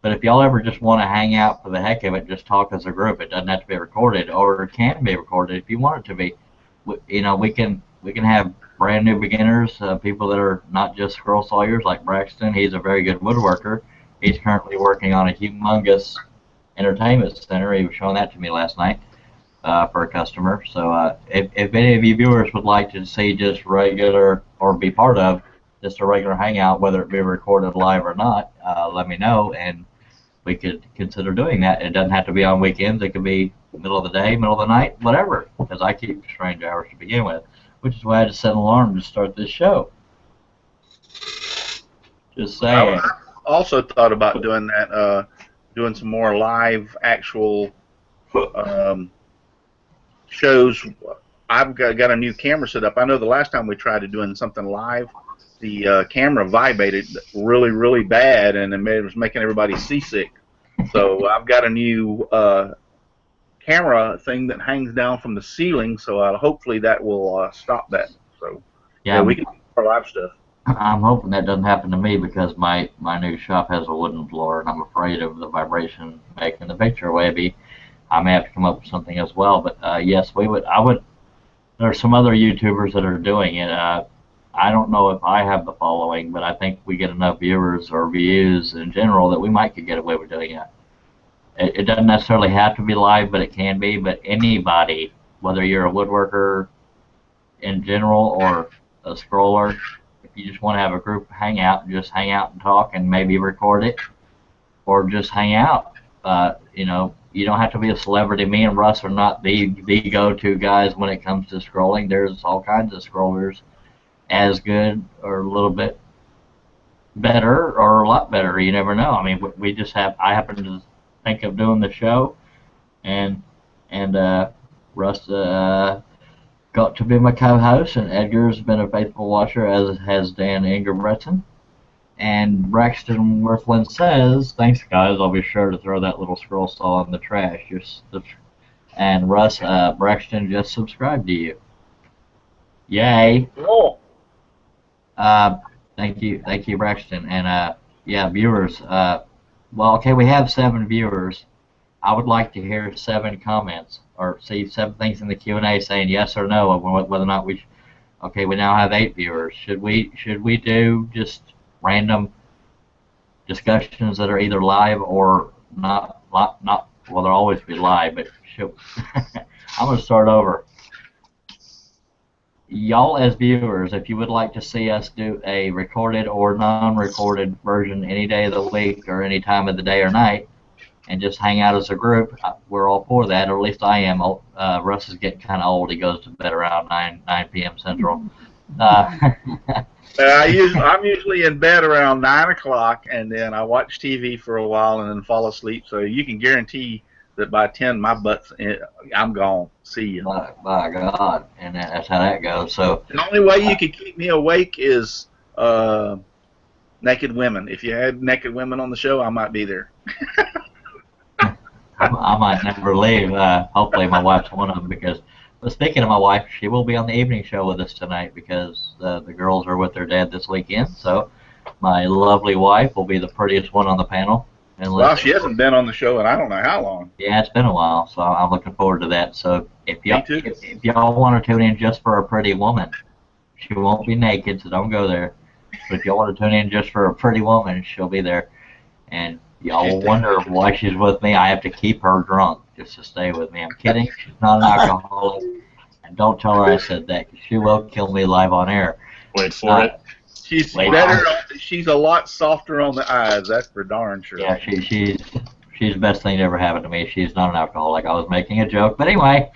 But if y'all ever just want to hang out for the heck of it, just talk as a group. It doesn't have to be recorded, or it can be recorded if you want it to be. We can have brand new beginners, people that are not just scroll sawyers like Braxton. He's a very good woodworker. He's currently working on a humongous entertainment center. He was showing that to me last night. for a customer. So if any of you viewers would like to see just regular or be part of just a regular hangout, whether it be recorded live or not, let me know, and we could consider doing that. It doesn't have to be on weekends. It could be middle of the day, middle of the night, whatever, because I keep strange hours to begin with, which is why I had to set an alarm to start this show. Just saying. I also thought about doing that, doing some more live actual shows. I've got a new camera set up. I know the last time we tried to doing something live, the camera vibrated really, really bad, and it was making everybody seasick. So I've got a new camera thing that hangs down from the ceiling, so hopefully that will stop that. So yeah, we can do our live stuff. I'm hoping that doesn't happen to me because my new shop has a wooden floor, and I'm afraid of the vibration making the picture wavy. I may have to come up with something as well. But yes, we would. I would. There are some other YouTubers that are doing it. I don't know if I have the following, but I think we get enough viewers or views in general that we might could get away with doing it. It doesn't necessarily have to be live, but it can be. But anybody, whether you're a woodworker in general or a scroller, if you just want to have a group hangout, just hang out and talk and maybe record it, or just hang out. You know, you don't have to be a celebrity. Me and Russ are not the go-to guys when it comes to scrolling. There's all kinds of scrollers as good or a little bit better or a lot better. You never know. I mean, we just have. I happen to think of doing the show, and Russ got to be my co-host, and Edgar's been a faithful watcher, as has Dan Ingerbretson. And Braxton Worthland says, "Thanks, guys. I'll be sure to throw that little scroll saw in the trash." And Russ, Braxton just subscribed to you. Yay! Cool. Thank you, Braxton. And yeah, viewers. Well, okay, we have 7 viewers. I would like to hear 7 comments or see 7 things in the Q&A saying yes or no of whether or not we. Okay, we now have 8 viewers. Should we do just random discussions that are either live or not? Well, they'll always be live, but I'm going to start over. Y'all as viewers, if you would like to see us do a recorded or non-recorded version any day of the week or any time of the day or night, and just hang out as a group, we're all for that, or at least I am. Russ is getting kind of old. He goes to bed around 9 p.m. Central. I'm usually in bed around 9 o'clock, and then I watch TV for a while and then fall asleep. So you can guarantee that by 10, I'm gone. See you. By God, and that's how that goes. So the only way you could keep me awake is naked women. If you had naked women on the show, I might be there. I might never leave. Hopefully my wife's one of them, because, but speaking of my wife, she will be on the evening show with us tonight because the girls are with their dad this weekend. So my lovely wife will be the prettiest one on the panel. Well, she hasn't been on the show in I don't know how long. Yeah, it's been a while, so I'm looking forward to that. So if y'all want to tune in just for a pretty woman, she won't be naked, so don't go there. But if y'all want to tune in just for a pretty woman, she'll be there. And y'all wonder why she's with me. I have to keep her drunk just to stay with me. I'm kidding. She's not an alcoholic. And don't tell her I said that, because she will kill me live on air. Wait for it. She's better. She's a lot softer on the eyes. That's for darn sure. Yeah, she's the best thing that ever happened to me. She's not an alcoholic. I was making a joke, but anyway,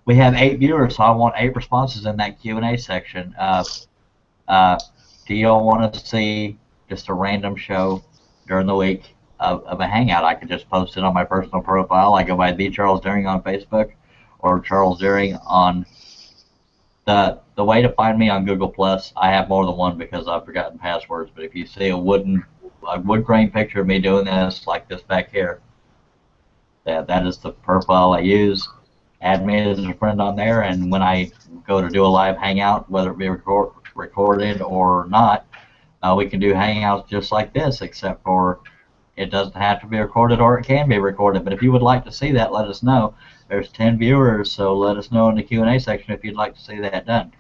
we have 8 viewers, so I want 8 responses in that Q&A section. Do y'all want to see just a random show during the week of a hangout? I could just post it on my personal profile. I go by the Charles Deering on Facebook, or Charles Deering on the way to find me on Google Plus. I have more than one because I've forgotten passwords. But if you see a wood grain picture of me doing this, like this back here, that is the profile I use. Add me as a friend on there, and when I go to do a live hangout, whether it be recorded or not, we can do hangouts just like this, except for it doesn't have to be recorded, or it can be recorded. But if you would like to see that, let us know. There's 10 viewers, so let us know in the Q&A section if you'd like to see that done.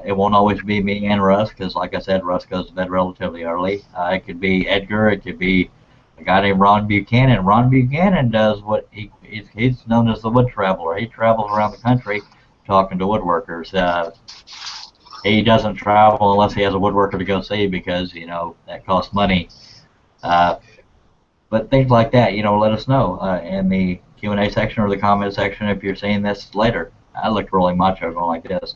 It won't always be me and Russ, because like I said, Russ goes to bed relatively early. It could be Edgar, it could be a guy named Ron Buchanan. Ron Buchanan does what he's known as the wood traveler. He travels around the country talking to woodworkers. He doesn't travel unless he has a woodworker to go see because, you know, that costs money. But things like that, you know, let us know in the Q&A section or the comment section if you're seeing this later. I look really macho going like this.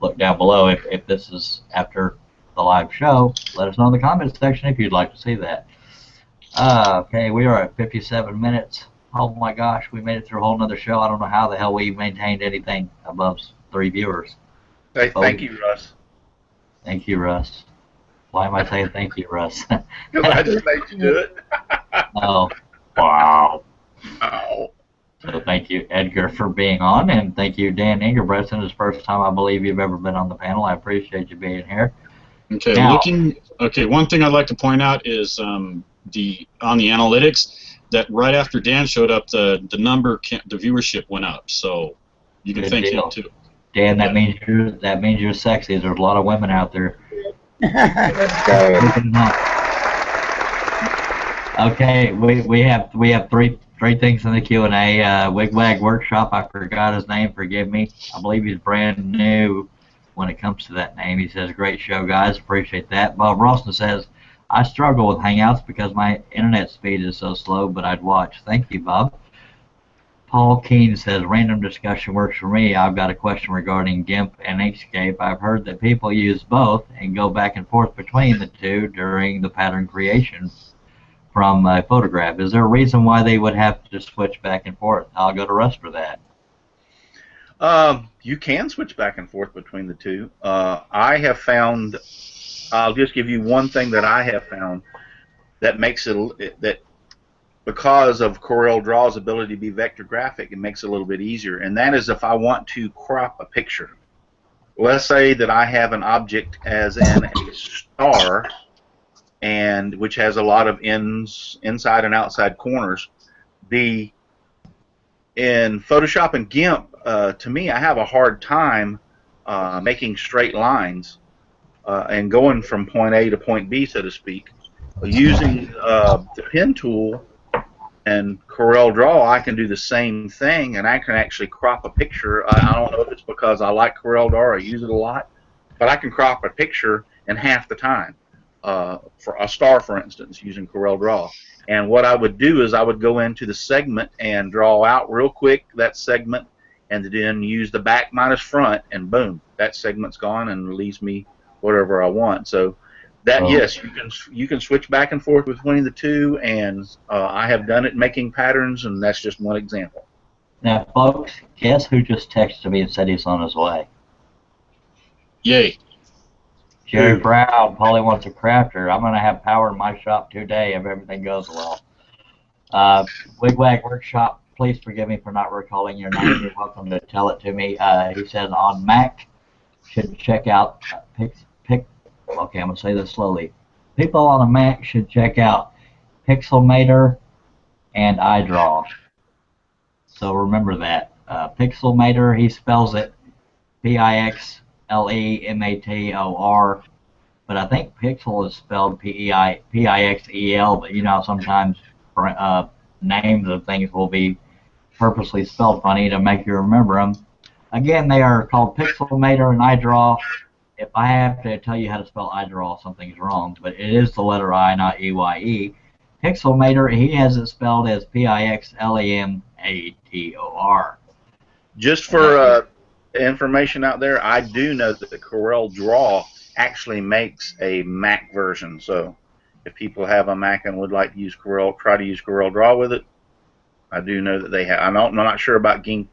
Look down below if this is after the live show. Let us know in the comment section if you'd like to see that. Okay, we are at 57 minutes. Oh my gosh, we made it through a whole nother show. I don't know how the hell we maintained anything above 3 viewers. Hey, thank you, Russ. Thank you, Russ. Why am I saying thank you, Russ? Because I just made you do it. Oh, wow. Oh. So thank you, Edgar, for being on, and thank you, Dan Ingerbretson. It's the first time I believe you've ever been on the panel. I appreciate you being here. Okay, Now, one thing I'd like to point out is on the analytics that right after Dan showed up, the viewership went up. So you can thank him too. Dan, that means you're sexy. There's a lot of women out there. Okay, we have three things in the Q&A. Wigwag Workshop, I forgot his name. Forgive me. I believe he's brand new when it comes to that name. He says, "Great show, guys. Appreciate that." Bob Ralston says, "I struggle with Hangouts because my internet speed is so slow, but I'd watch." Thank you, Bob. Paul Keene says, "Random discussion works for me. I've got a question regarding GIMP and Inkscape. I've heard that people use both and go back and forth between the two during the pattern creation from a photograph. Is there a reason why they would have to switch back and forth?" I'll go to Russ for that. You can switch back and forth between the two. I have found, I'll just give you one thing that I have found that makes it, that because of Corel Draw's ability to be vector graphic, it makes it a little bit easier, and that is if I want to crop a picture. Let's say that I have an object as in a star, and which has a lot of inside and outside corners. In Photoshop and GIMP, to me, I have a hard time making straight lines and going from point A to point B, so to speak. Using the pen tool and Corel Draw, I can do the same thing, and I can actually crop a picture. I don't know if it's because I like Corel Draw, I use it a lot, but I can crop a picture in half the time. For a star, for instance, using Corel Draw. And what I would do is I would go into the segment and draw out real quick that segment, and then use the back minus front, and boom, that segment's gone and leaves me whatever I want. So that, yes, you can switch back and forth between the two, and I have done it making patterns, and that's just one example. Now, folks, guess who just texted me and said he's on his way? Yay. Jerry Brown probably wants a crafter. I'm going to have power in my shop today if everything goes well. Wigwag Workshop, please forgive me for not recalling your name. You're welcome to tell it to me. He says on Mac, should check out okay, I'm going to say this slowly. People on a Mac should check out Pixelmator and iDraw. So remember that. Pixelmator, he spells it Pixlemator, but I think Pixel is spelled Pixel, but you know sometimes names of things will be purposely spelled funny to make you remember them. Again, they are called Pixelmator and iDraw. If I have to tell you how to spell iDraw, something's wrong, but it is the letter I, not E-Y-E. Pixelmator, he has it spelled as Pixlemator. Just for information out there, I do know that the Corel Draw actually makes a Mac version. So if people have a Mac and would like to use Corel, try to use Corel Draw with it, I do know that they have. I'm not sure about GIMP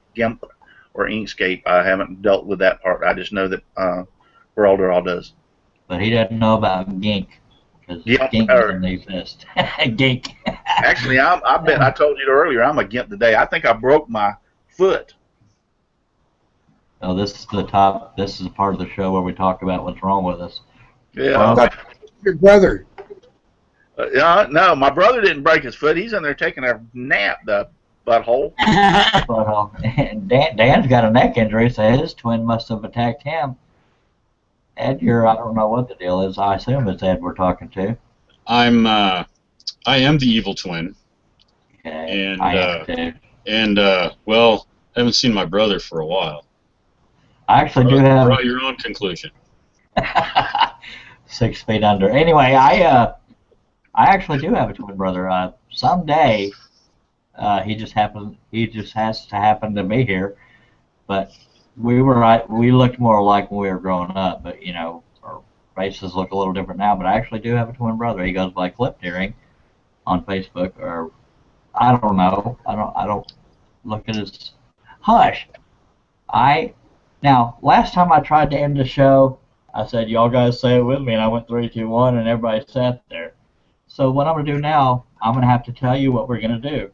or Inkscape. I haven't dealt with that part. I just know that Corel Draw does. But he doesn't know about Gink, because Gink doesn't exist. Gink. Actually, I bet I told you earlier I'm a GIMP today. I think I broke my foot. Oh, this is the top. This is a part of the show where we talk about what's wrong with us. Yeah. Your brother. No, my brother didn't break his foot. He's in there taking a nap, the butthole. But Dan's got a neck injury, so his twin must have attacked him. Edgar, I don't know what the deal is. I assume it's Ed we're talking to. I'm I am the evil twin. Okay. And I am too. well, I haven't seen my brother for a while. I actually do have Draw your own conclusion. 6 feet under. Anyway, I actually do have a twin brother. Someday, he just has to happen to be here. But we looked more alike when we were growing up. But you know, our faces look a little different now. But I actually do have a twin brother. He goes by Clip Deering on Facebook, or I don't know. I don't look at his. Hush. Now, last time I tried to end the show, I said, y'all guys say it with me, and I went 3, 2, 1, and everybody sat there. So what I'm going to do now, I'm going to have to tell you what we're going to do.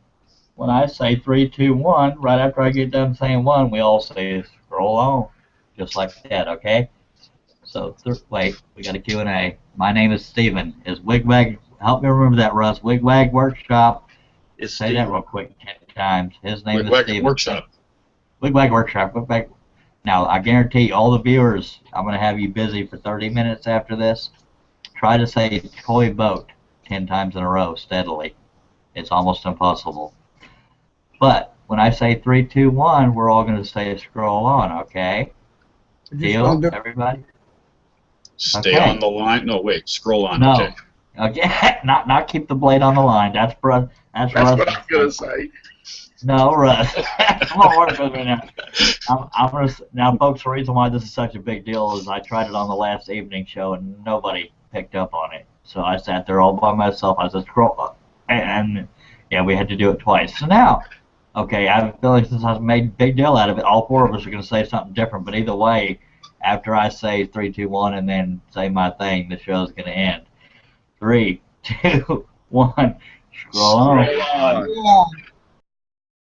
When I say 3, 2, 1, right after I get done saying 1, we all say scroll on, just like that, okay? So, wait, we got a Q&A. My name is Steven. Is Wigwag, help me remember that, Russ, Wigwag Workshop. Say that real quick 10 times. His name is Steven. Workshop. Wigwag Workshop. Wigwag. Now, I guarantee all the viewers, I'm going to have you busy for 30 minutes after this. Try to say toy boat 10 times in a row steadily. It's almost impossible. But when I say 3, 2, 1, we're all going to say scroll on, okay? Deal, everybody? Stay on the line. No, wait. Scroll on. No. Okay. Okay. Not keep the blade on the line. That's Russ. That's what I was going to say. No, Russ. Come on, work with me now. Now, folks, the reason why this is such a big deal is I tried it on the last evening show and nobody picked up on it. So I sat there all by myself. I said, scroll up. And yeah, we had to do it twice. So now, okay, I feel like since I've made a big deal out of it, all 4 of us are going to say something different. But either way, after I say 3, 2, 1 and then say my thing, the show's going to end. 3, 2, 1, scroll on. Scroll on.